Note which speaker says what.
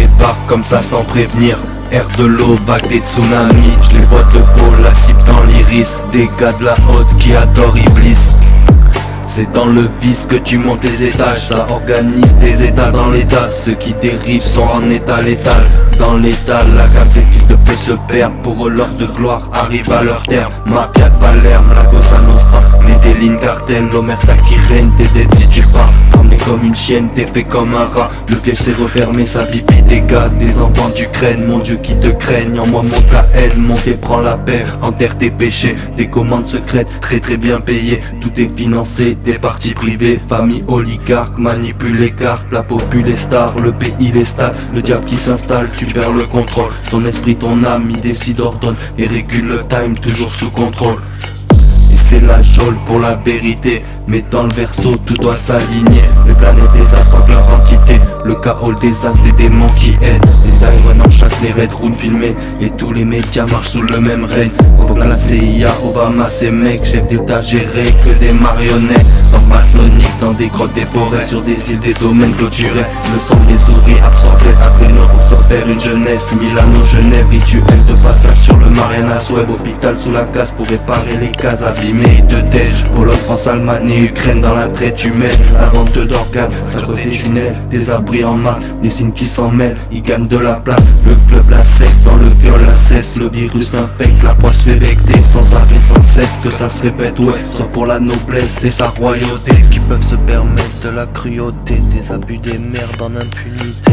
Speaker 1: débarque comme ça sans prévenir. Air de l'eau, vague des tsunamis. Je les vois de haut, la cible dans l'iris. Des gars de la haute qui adorent Iblis. C'est dans le vice que tu montes les étages. Ça organise des états dans l'état. Ceux qui dérivent sont en état létal. Dans l'état, la cave ces fils de feu se perdent. Pour eux l'heure de gloire arrive à leur terme. Mafia de Palerme, la Cosa Nostra. Medellin, cartel, l'omerta qui règne. T'es dead si tu pars. Emmené comme une chienne, t'es fait comme un rat. Le piège s'est refermé, ça pipi des gars. Des enfants d'Ukraine, mon Dieu qui te craignent. En moi monte la haine, monte et prends la paix. Enterre tes péchés, des commandes secrètes. Très bien payées, tout est financé. Des partis privés, famille oligarque, manipule les cartes, la popule est star, le pays les stade, le diable qui s'installe, tu perds le contrôle, ton esprit, ton âme, il décide, ordonne et régule le time, toujours sous contrôle. Et c'est la geôle pour la vérité, mais dans le verso tout doit s'aligner. Les planètes des astres manquent leur entité, le chaos, le désastre des démons qui aident. Les Tyrone en chasse, les Red Room filmés, et tous les médias marchent sous le même règne. Faut que la CIA, Obama, ces mecs, chefs d'état gérés que des marionnettes. En maçonnique, dans des grottes, des forêts, sur des îles, des domaines clôturés. Le sang des souris absorbé après nous pour se faire une jeunesse. Milano, Genève, rituel de passage sur le Marianas Web. Hôpital sous la casse pour réparer les cases abîmées et de déj. Pologne, France, Allemagne et Ukraine dans la traite humaine. La vente d'organes, ça côté tunnel, des abris en masse, des signes qui s'en mêlent, ils gagnent de la place. Le club la secte, dans le viol la cesse, le virus l'infecte, la poisse fait becter sans arrêt, sans cesse, que ça se répète, ouais, sauf pour la noblesse et sa royauté.
Speaker 2: Qui peuvent se permettre de la cruauté, des abus, des merdes en impunité.